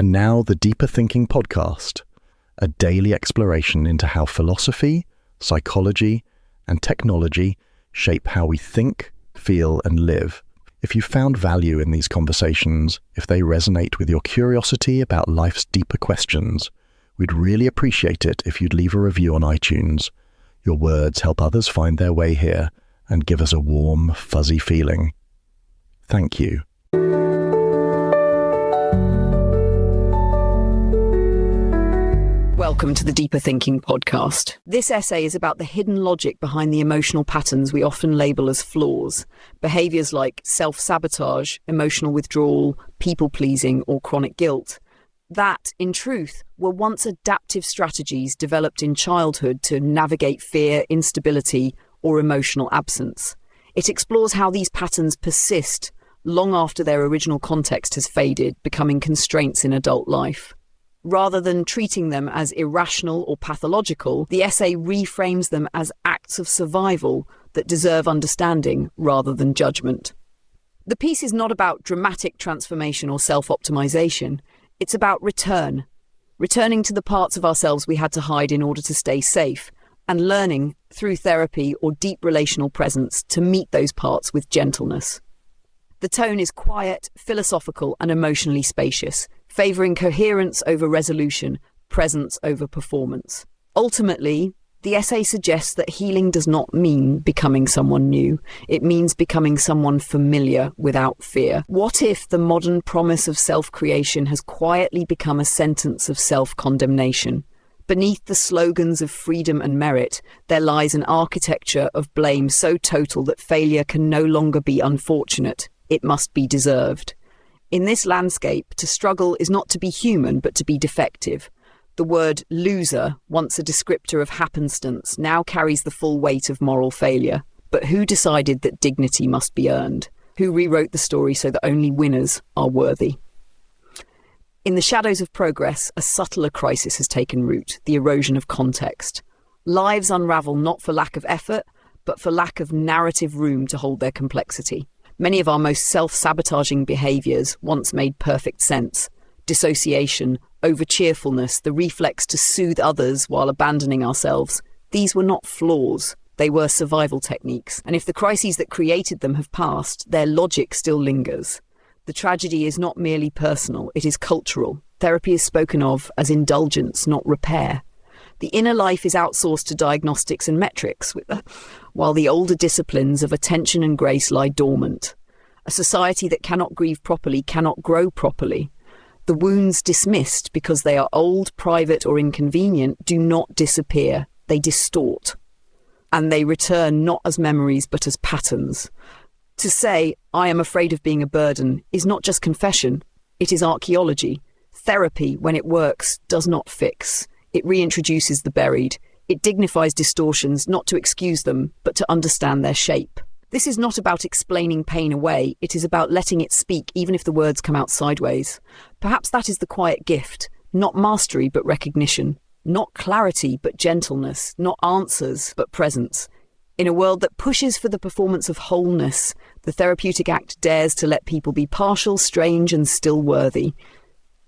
And now the Deeper Thinking podcast, a daily exploration into how philosophy, psychology, and technology shape how we think, feel, and live. If you found value in these conversations, if they resonate with your curiosity about life's deeper questions, we'd really appreciate it if you'd leave a review on iTunes. Your words help others find their way here and give us a warm, fuzzy feeling. Thank you. Welcome to the Deeper Thinking podcast. This essay is about the hidden logic behind the emotional patterns we often label as flaws. Behaviours like self-sabotage, emotional withdrawal, people-pleasing, or chronic guilt. That, in truth, were once adaptive strategies developed in childhood to navigate fear, instability, or emotional absence. It explores how these patterns persist long after their original context has faded, becoming constraints in adult life. Rather than treating them as irrational or pathological, the essay reframes them as acts of survival that deserve understanding rather than judgment. The piece is not about dramatic transformation or self-optimization. It's about returning to the parts of ourselves we had to hide in order to stay safe, and learning, through therapy or deep relational presence, to meet those parts with gentleness. The tone is quiet, philosophical, and emotionally spacious, favouring coherence over resolution, presence over performance. Ultimately, the essay suggests that healing does not mean becoming someone new. It means becoming someone familiar without fear. What if the modern promise of self-creation has quietly become a sentence of self-condemnation? Beneath the slogans of freedom and merit, there lies an architecture of blame so total that failure can no longer be unfortunate. It must be deserved. In this landscape, to struggle is not to be human, but to be defective. The word loser, once a descriptor of happenstance, now carries the full weight of moral failure. But who decided that dignity must be earned? Who rewrote the story so that only winners are worthy? In the shadows of progress, a subtler crisis has taken root, the erosion of context. Lives unravel not for lack of effort, but for lack of narrative room to hold their complexity. Many of our most self-sabotaging behaviours once made perfect sense. Dissociation, over-cheerfulness, the reflex to soothe others while abandoning ourselves. These were not flaws. They were survival techniques. And if the crises that created them have passed, their logic still lingers. The tragedy is not merely personal, it is cultural. Therapy is spoken of as indulgence, not repair. The inner life is outsourced to diagnostics and metrics, while the older disciplines of attention and grace lie dormant. A society that cannot grieve properly cannot grow properly. The wounds dismissed because they are old, private, or inconvenient do not disappear. They distort. And they return not as memories but as patterns. To say, I am afraid of being a burden, is not just confession, it is archaeology. Therapy, when it works, does not fix. It reintroduces the buried. It dignifies distortions, not to excuse them, but to understand their shape. This is not about explaining pain away. It is about letting it speak, even if the words come out sideways. Perhaps that is the quiet gift. Not mastery, but recognition. Not clarity, but gentleness. Not answers, but presence. In a world that pushes for the performance of wholeness, the therapeutic act dares to let people be partial, strange, and still worthy.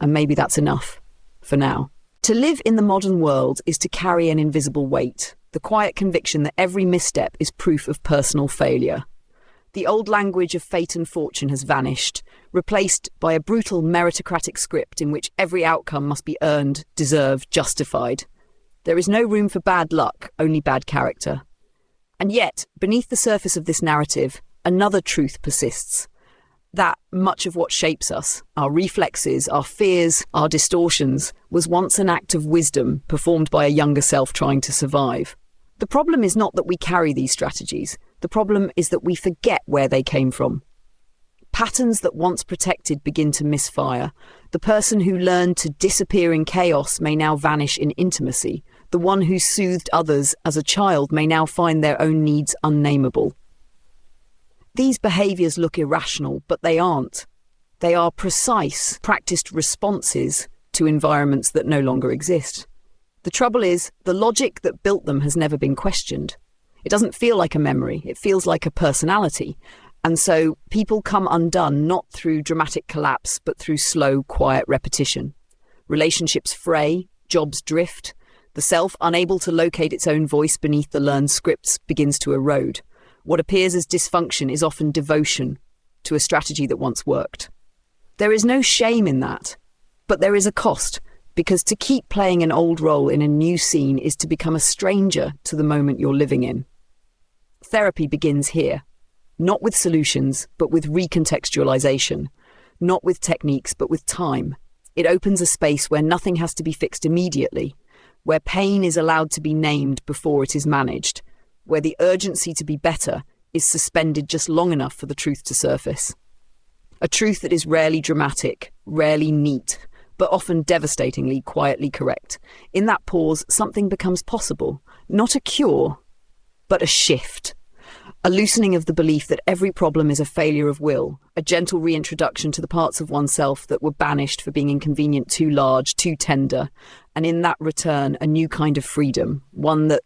And maybe that's enough. For now. To live in the modern world is to carry an invisible weight, the quiet conviction that every misstep is proof of personal failure. The old language of fate and fortune has vanished, replaced by a brutal meritocratic script in which every outcome must be earned, deserved, justified. There is no room for bad luck, only bad character. And yet, beneath the surface of this narrative, another truth persists. That much of what shapes us, our reflexes, our fears, our distortions, was once an act of wisdom performed by a younger self trying to survive. The problem is not that we carry these strategies. The problem is that we forget where they came from. Patterns that once protected begin to misfire. The person who learned to disappear in chaos may now vanish in intimacy. The one who soothed others as a child may now find their own needs unnameable. These behaviours look irrational, but they aren't. They are precise, practiced responses to environments that no longer exist. The trouble is, the logic that built them has never been questioned. It doesn't feel like a memory, it feels like a personality. And so people come undone not through dramatic collapse, but through slow, quiet repetition. Relationships fray, jobs drift. The self, unable to locate its own voice beneath the learned scripts, begins to erode. What appears as dysfunction is often devotion to a strategy that once worked. There is no shame in that, but there is a cost, because to keep playing an old role in a new scene is to become a stranger to the moment you're living in. Therapy begins here, not with solutions, but with recontextualization, not with techniques, but with time. It opens a space where nothing has to be fixed immediately, where pain is allowed to be named before it is managed, where the urgency to be better is suspended just long enough for the truth to surface. A truth that is rarely dramatic, rarely neat, but often devastatingly quietly correct. In that pause, something becomes possible. Not a cure, but a shift. A loosening of the belief that every problem is a failure of will, a gentle reintroduction to the parts of oneself that were banished for being inconvenient, too large, too tender, and in that return, a new kind of freedom, one that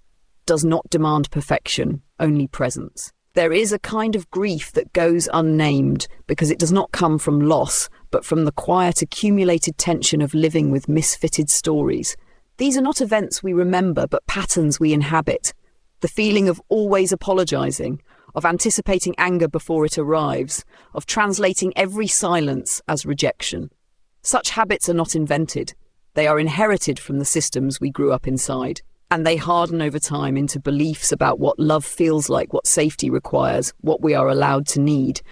does not demand perfection, only presence. There is a kind of grief that goes unnamed because it does not come from loss, but from the quiet accumulated tension of living with misfitted stories. These are not events we remember, but patterns we inhabit. The feeling of always apologizing, of anticipating anger before it arrives, of translating every silence as rejection. Such habits are not invented. They are inherited from the systems we grew up inside. And they harden over time into beliefs about what love feels like, what safety requires, what we are allowed to need.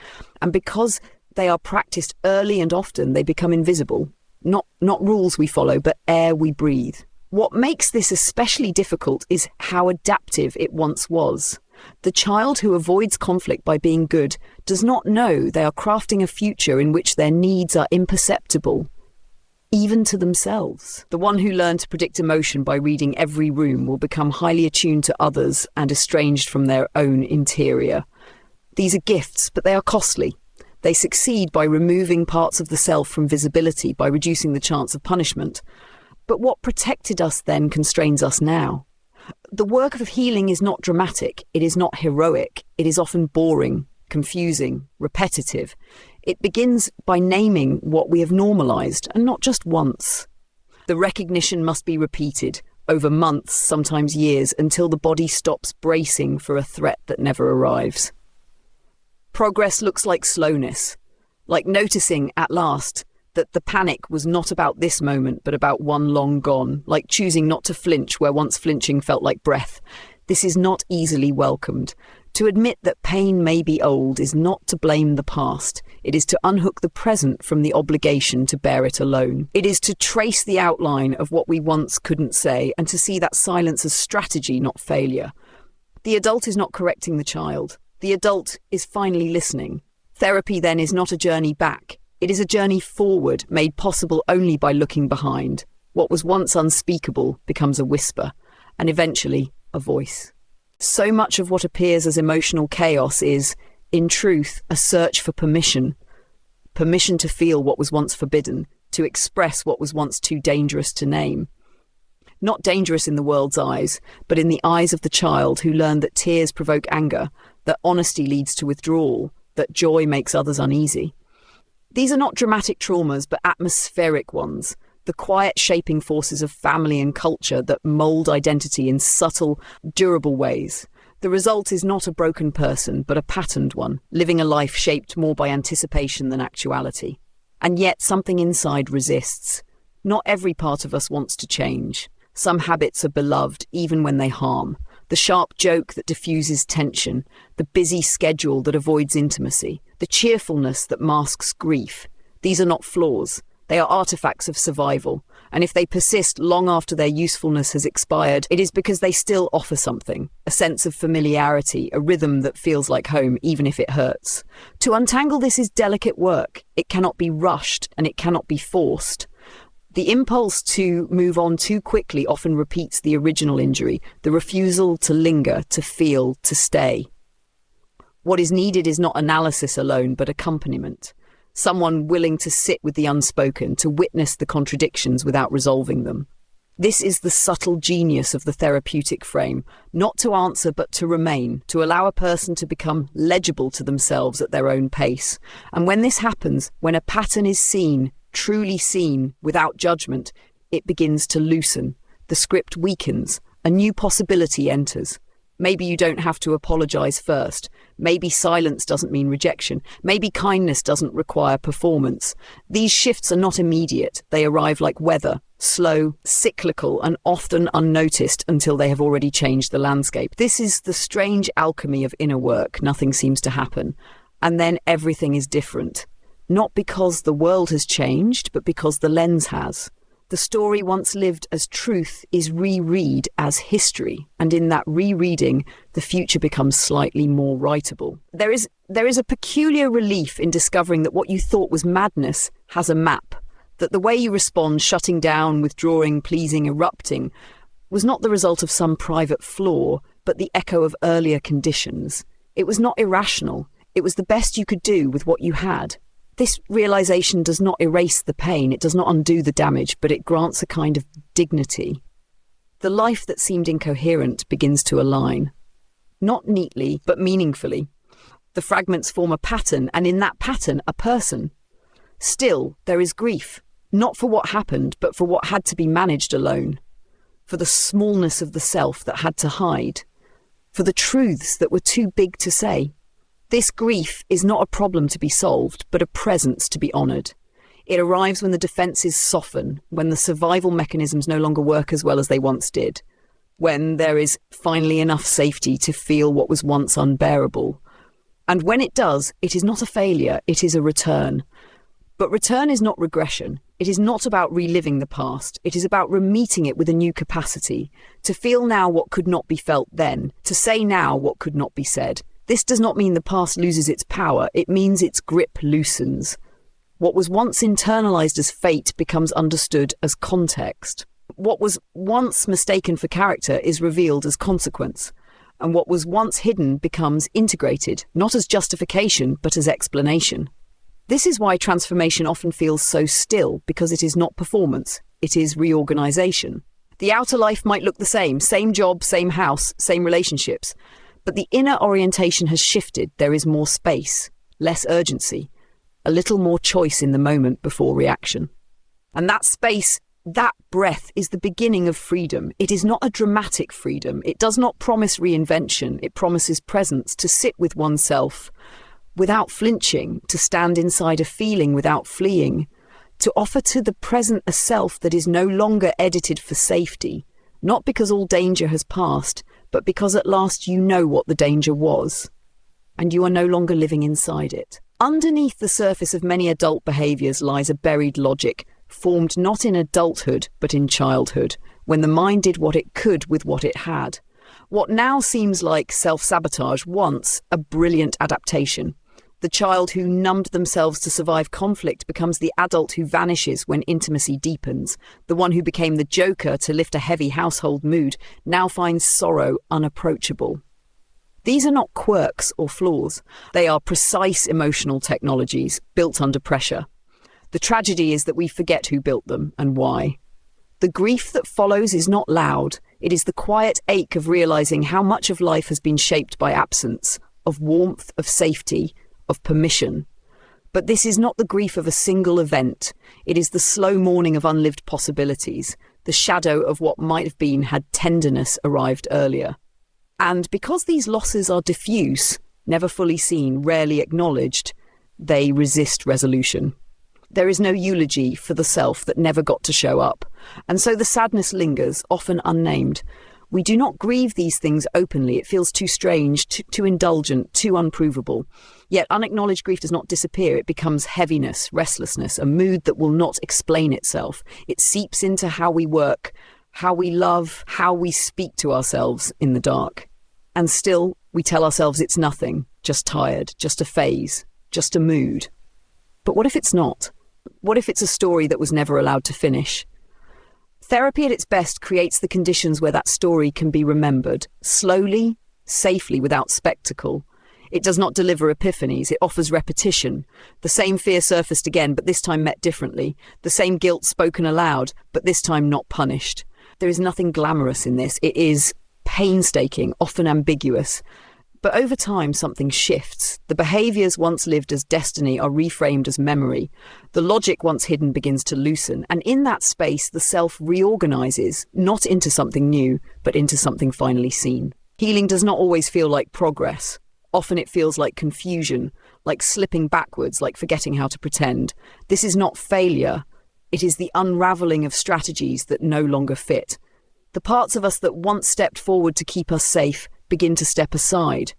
And because they are practiced early and often, they become invisible. Not rules we follow, but air we breathe. What makes this especially difficult is how adaptive it once was. The child who avoids conflict by being good does not know they are crafting a future in which their needs are imperceptible, even to themselves. The one who learned to predict emotion by reading every room will become highly attuned to others and estranged from their own interior. These are gifts, but they are costly. They succeed by removing parts of the self from visibility, by reducing the chance of punishment. But what protected us then constrains us now. The work of healing is not dramatic, it is not heroic, it is often boring, confusing, repetitive. It begins by naming what we have normalized, and not just once. The recognition must be repeated over months, sometimes years, until the body stops bracing for a threat that never arrives. Progress looks like slowness, like noticing at last that the panic was not about this moment, but about one long gone, like choosing not to flinch where once flinching felt like breath. This is not easily welcomed. To admit that pain may be old is not to blame the past. It is to unhook the present from the obligation to bear it alone. It is to trace the outline of what we once couldn't say and to see that silence as strategy, not failure. The adult is not correcting the child. The adult is finally listening. Therapy then is not a journey back. It is a journey forward, made possible only by looking behind. What was once unspeakable becomes a whisper, and eventually a voice. So much of what appears as emotional chaos is, in truth, a search for permission. Permission to feel what was once forbidden, to express what was once too dangerous to name. Not dangerous in the world's eyes, but in the eyes of the child who learned that tears provoke anger, that honesty leads to withdrawal, that joy makes others uneasy. These are not dramatic traumas, but atmospheric ones, the quiet shaping forces of family and culture that mold identity in subtle, durable ways. The result is not a broken person, but a patterned one, living a life shaped more by anticipation than actuality. And yet something inside resists. Not every part of us wants to change. Some habits are beloved, even when they harm. The sharp joke that diffuses tension, the busy schedule that avoids intimacy, the cheerfulness that masks grief. These are not flaws. They are artifacts of survival, and if they persist long after their usefulness has expired, it is because they still offer something, a sense of familiarity, a rhythm that feels like home, even if it hurts. To untangle this is delicate work. It cannot be rushed, and it cannot be forced. The impulse to move on too quickly often repeats the original injury, the refusal to linger, to feel, to stay. What is needed is not analysis alone, but accompaniment. Someone willing to sit with the unspoken, to witness the contradictions without resolving them. This is the subtle genius of the therapeutic frame, not to answer but to remain, to allow a person to become legible to themselves at their own pace. And when this happens, when a pattern is seen, truly seen without judgment, it begins to loosen. The script weakens. A new possibility enters. Maybe you don't have to apologize first. Maybe silence doesn't mean rejection. Maybe kindness doesn't require performance. These shifts are not immediate. They arrive like weather, slow, cyclical, and often unnoticed until they have already changed the landscape. This is the strange alchemy of inner work. Nothing seems to happen. And then everything is different. Not because the world has changed, but because the lens has. The story once lived as truth is reread as history, and in that rereading, the future becomes slightly more writable. There is a peculiar relief in discovering that what you thought was madness has a map, that the way you respond, shutting down, withdrawing, pleasing, erupting, was not the result of some private flaw, but the echo of earlier conditions. It was not irrational. It was the best you could do with what you had. This realization does not erase the pain, it does not undo the damage, but it grants a kind of dignity. The life that seemed incoherent begins to align. Not neatly, but meaningfully. The fragments form a pattern, and in that pattern, a person. Still, there is grief, not for what happened, but for what had to be managed alone. For the smallness of the self that had to hide. For the truths that were too big to say. This grief is not a problem to be solved, but a presence to be honoured. It arrives when the defences soften, when the survival mechanisms no longer work as well as they once did, when there is finally enough safety to feel what was once unbearable. And when it does, it is not a failure, it is a return. But return is not regression. It is not about reliving the past. It is about remeeting it with a new capacity, to feel now what could not be felt then, to say now what could not be said. This does not mean the past loses its power, it means its grip loosens. What was once internalized as fate becomes understood as context. What was once mistaken for character is revealed as consequence. And what was once hidden becomes integrated, not as justification, but as explanation. This is why transformation often feels so still, because it is not performance, it is reorganization. The outer life might look the same job, same house, same relationships. But the inner orientation has shifted. There is more space, less urgency, a little more choice in the moment before reaction. And that space, that breath, is the beginning of freedom. It is not a dramatic freedom. It does not promise reinvention. It promises presence, to sit with oneself without flinching, to stand inside a feeling without fleeing, to offer to the present a self that is no longer edited for safety, not because all danger has passed, but because at last you know what the danger was, and you are no longer living inside it. Underneath the surface of many adult behaviours lies a buried logic, formed not in adulthood, but in childhood, when the mind did what it could with what it had. What now seems like self-sabotage, once a brilliant adaptation. The child who numbed themselves to survive conflict becomes the adult who vanishes when intimacy deepens. The one who became the joker to lift a heavy household mood now finds sorrow unapproachable. These are not quirks or flaws. They are precise emotional technologies built under pressure. The tragedy is that we forget who built them and why. The grief that follows is not loud. It is the quiet ache of realizing how much of life has been shaped by absence, of warmth, of safety, of permission. But this is not the grief of a single event. It is the slow mourning of unlived possibilities, the shadow of what might have been had tenderness arrived earlier. And because these losses are diffuse, never fully seen, rarely acknowledged, they resist resolution. There is no eulogy for the self that never got to show up, and so the sadness lingers, often unnamed. We do not grieve these things openly. It feels too strange, too indulgent, too unprovable. Yet unacknowledged grief does not disappear. It becomes heaviness, restlessness, a mood that will not explain itself. It seeps into how we work, how we love, how we speak to ourselves in the dark. And still, we tell ourselves it's nothing, just tired, just a phase, just a mood. But what if it's not? What if it's a story that was never allowed to finish? Therapy at its best creates the conditions where that story can be remembered, slowly, safely, without spectacle. It does not deliver epiphanies, it offers repetition. The same fear surfaced again, but this time met differently. The same guilt spoken aloud, but this time not punished. There is nothing glamorous in this. It is painstaking, often ambiguous. But over time, something shifts. The behaviours once lived as destiny are reframed as memory. The logic once hidden begins to loosen. And in that space, the self reorganises, not into something new, but into something finally seen. Healing does not always feel like progress. Often it feels like confusion, like slipping backwards, like forgetting how to pretend. This is not failure. It is the unravelling of strategies that no longer fit. The parts of us that once stepped forward to keep us safe begin to step aside.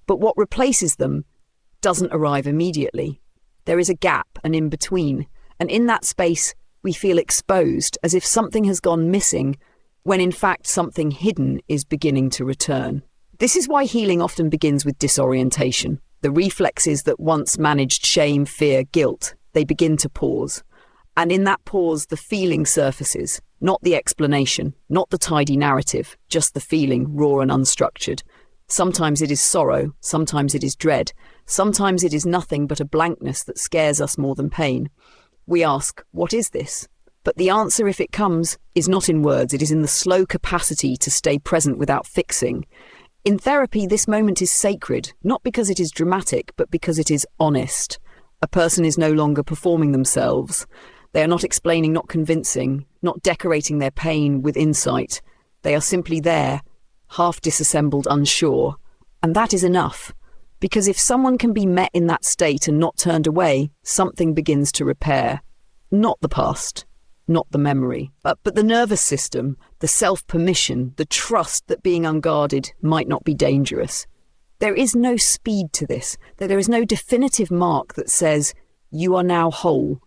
But what replaces them doesn't arrive immediately. There is a gap, an in-between. And in that space, we feel exposed, as if something has gone missing, when in fact something hidden is beginning to return. This is why healing often begins with disorientation. The reflexes that once managed shame, fear, guilt, they begin to pause. And in that pause, the feeling surfaces, not the explanation, not the tidy narrative, just the feeling, raw and unstructured. Sometimes it is sorrow, sometimes it is dread, sometimes it is nothing but a blankness that scares us more than pain. We ask, what is this? But the answer, if it comes, is not in words, it is in the slow capacity to stay present without fixing. In therapy, this moment is sacred, not because it is dramatic, but because it is honest. A person is no longer performing themselves. They are not explaining, not convincing, not decorating their pain with insight. They are simply there, half disassembled, unsure. And that is enough. Because if someone can be met in that state and not turned away, something begins to repair. Not the past, not the memory, but the nervous system, the self-permission, the trust that being unguarded might not be dangerous. There is no speed to this, that there is no definitive mark that says, you are now whole.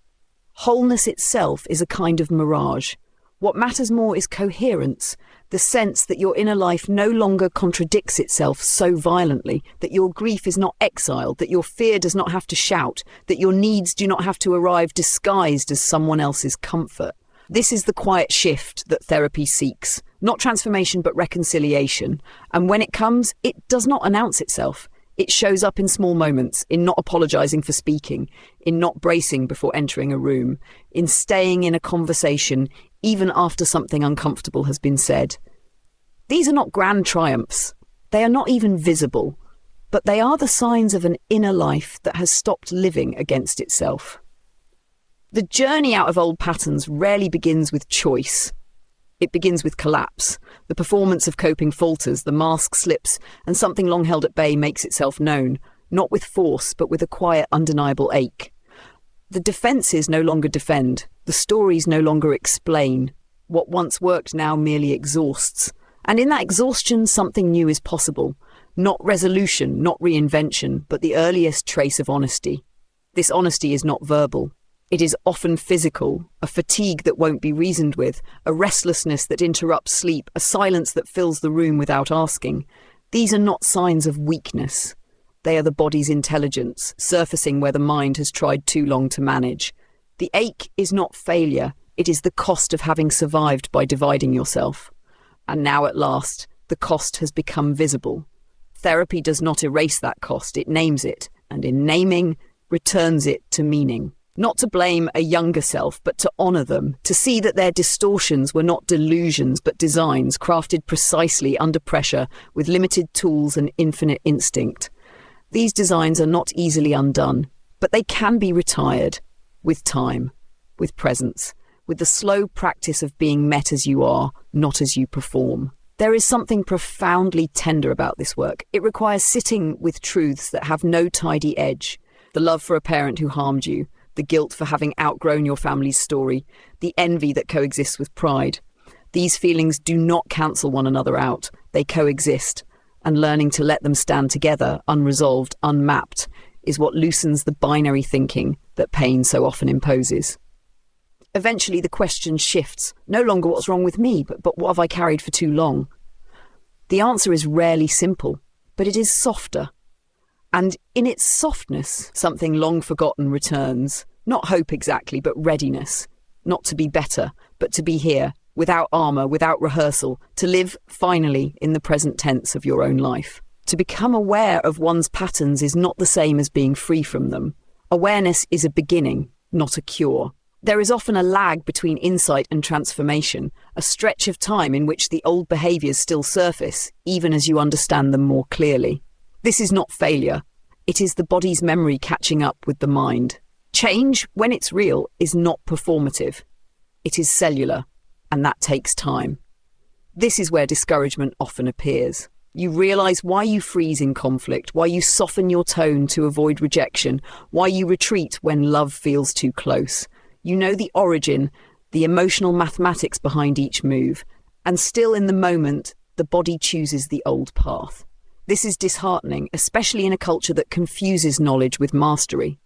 Wholeness itself is a kind of mirage. What matters more is coherence, the sense that your inner life no longer contradicts itself so violently, that your grief is not exiled, that your fear does not have to shout, that your needs do not have to arrive disguised as someone else's comfort. This is the quiet shift that therapy seeks, not transformation but reconciliation. And when it comes, it does not announce itself. It shows up in small moments, in not apologising for speaking, in not bracing before entering a room, in staying in a conversation even after something uncomfortable has been said. These are not grand triumphs. They are not even visible, but they are the signs of an inner life that has stopped living against itself. The journey out of old patterns rarely begins with choice. It begins with collapse. The performance of coping falters, the mask slips, and something long held at bay makes itself known, not with force, but with a quiet, undeniable ache. The defences no longer defend. The stories no longer explain. What once worked now merely exhausts. And in that exhaustion, something new is possible. Not resolution, not reinvention, but the earliest trace of honesty. This honesty is not verbal. It is often physical, a fatigue that won't be reasoned with, a restlessness that interrupts sleep, a silence that fills the room without asking. These are not signs of weakness. They are the body's intelligence, surfacing where the mind has tried too long to manage. The ache is not failure, it is the cost of having survived by dividing yourself. And now at last, the cost has become visible. Therapy does not erase that cost, it names it, and in naming, returns it to meaning. Not to blame a younger self, but to honour them, to see that their distortions were not delusions, but designs crafted precisely under pressure with limited tools and infinite instinct. These designs are not easily undone, but they can be retired with time, with presence, with the slow practice of being met as you are, not as you perform. There is something profoundly tender about this work. It requires sitting with truths that have no tidy edge. The love for a parent who harmed you, the guilt for having outgrown your family's story, the envy that coexists with pride. These feelings do not cancel one another out. They coexist, and learning to let them stand together, unresolved, unmapped, is what loosens the binary thinking that pain so often imposes. Eventually the question shifts, no longer what's wrong with me, but what have I carried for too long? The answer is rarely simple, but it is softer. And in its softness, something long forgotten returns. Not hope exactly, but readiness. Not to be better, but to be here, without armour, without rehearsal, to live, finally, in the present tense of your own life. To become aware of one's patterns is not the same as being free from them. Awareness is a beginning, not a cure. There is often a lag between insight and transformation, a stretch of time in which the old behaviours still surface, even as you understand them more clearly. This is not failure. It is the body's memory catching up with the mind. Change, when it's real, is not performative. It is cellular, and that takes time. This is where discouragement often appears. You realize why you freeze in conflict, why you soften your tone to avoid rejection, why you retreat when love feels too close. You know the origin, the emotional mathematics behind each move, and still in the moment, the body chooses the old path. This is disheartening, especially in a culture that confuses knowledge with mastery.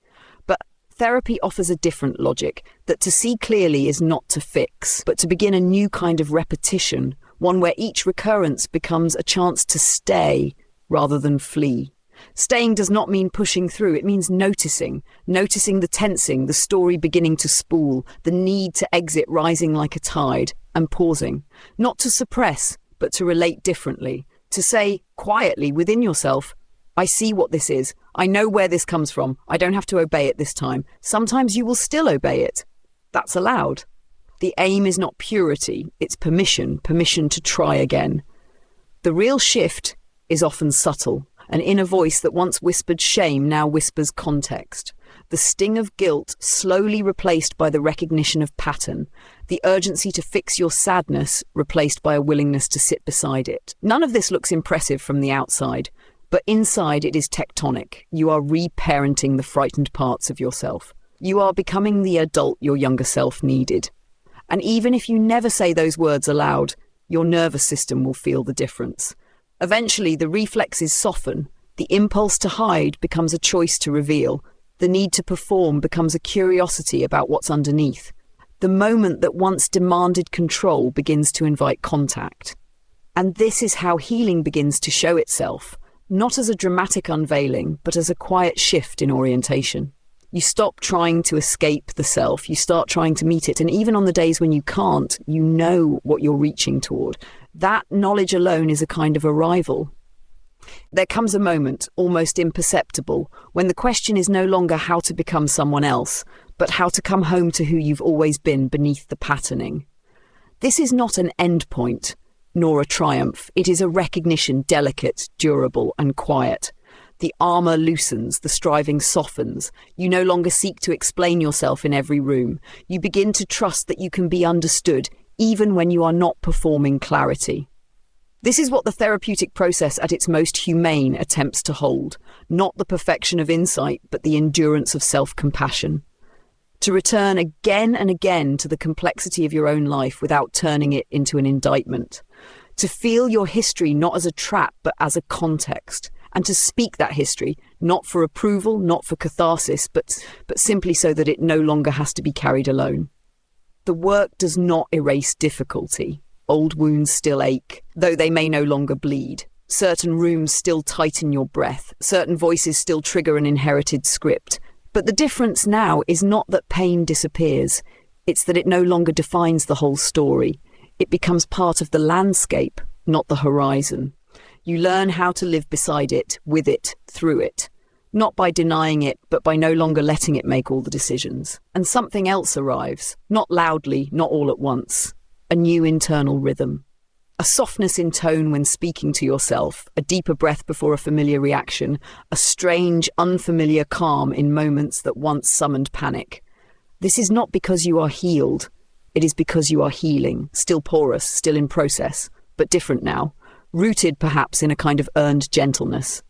But therapy offers a different logic, that to see clearly is not to fix, but to begin a new kind of repetition, one where each recurrence becomes a chance to stay rather than flee. Staying does not mean pushing through, it means noticing the tensing, the story beginning to spool, the need to exit rising like a tide, and pausing, not to suppress, but to relate differently, to say quietly within yourself, I see what this is, I know where this comes from, I don't have to obey it this time. Sometimes you will still obey it. That's allowed. The aim is not purity, it's permission to try again. The real shift is often subtle. An inner voice that once whispered shame now whispers context. The sting of guilt slowly replaced by the recognition of pattern. The urgency to fix your sadness replaced by a willingness to sit beside it. None of this looks impressive from the outside, but inside it is tectonic. You are reparenting the frightened parts of yourself. You are becoming the adult your younger self needed. And even if you never say those words aloud, your nervous system will feel the difference. Eventually, the reflexes soften, the impulse to hide becomes a choice to reveal, the need to perform becomes a curiosity about what's underneath. The moment that once demanded control begins to invite contact. And this is how healing begins to show itself, not as a dramatic unveiling, but as a quiet shift in orientation. You stop trying to escape the self, you start trying to meet it, and even on the days when you can't, you know what you're reaching toward. That knowledge alone is a kind of arrival. There comes a moment, almost imperceptible, when the question is no longer how to become someone else, but how to come home to who you've always been beneath the patterning. This is not an end point, nor a triumph. It is a recognition, delicate, durable, and quiet. The armor loosens, the striving softens. You no longer seek to explain yourself in every room. You begin to trust that you can be understood, even when you are not performing clarity. This is what the therapeutic process at its most humane attempts to hold, not the perfection of insight, but the endurance of self-compassion. To return again and again to the complexity of your own life without turning it into an indictment. To feel your history not as a trap, but as a context. And to speak that history, not for approval, not for catharsis, but simply so that it no longer has to be carried alone. The work does not erase difficulty. Old wounds still ache, though they may no longer bleed. Certain rooms still tighten your breath. Certain voices still trigger an inherited script. But the difference now is not that pain disappears. It's that it no longer defines the whole story. It becomes part of the landscape, not the horizon. You learn how to live beside it, with it, through it. Not by denying it, but by no longer letting it make all the decisions. And something else arrives, not loudly, not all at once. A new internal rhythm. A softness in tone when speaking to yourself, a deeper breath before a familiar reaction, a strange, unfamiliar calm in moments that once summoned panic. This is not because you are healed. It is because you are healing, still porous, still in process, but different now. Rooted perhaps in a kind of earned gentleness.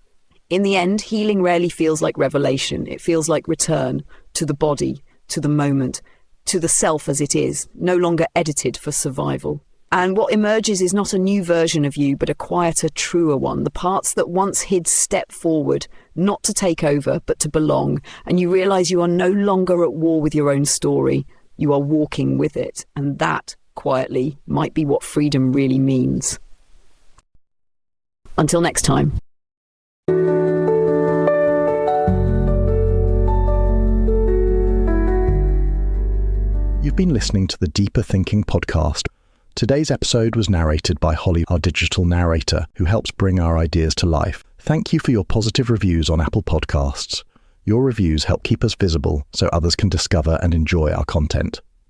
In the end, healing rarely feels like revelation. It feels like return to the body, to the moment, to the self as it is, no longer edited for survival. And what emerges is not a new version of you, but a quieter, truer one. The parts that once hid step forward, not to take over, but to belong. And you realize you are no longer at war with your own story. You are walking with it. And that, quietly, might be what freedom really means. Until next time. You've been listening to the Deeper Thinking podcast. Today's episode was narrated by Holly, our digital narrator, who helps bring our ideas to life. Thank you for your positive reviews on Apple Podcasts. Your reviews help keep us visible so others can discover and enjoy our content.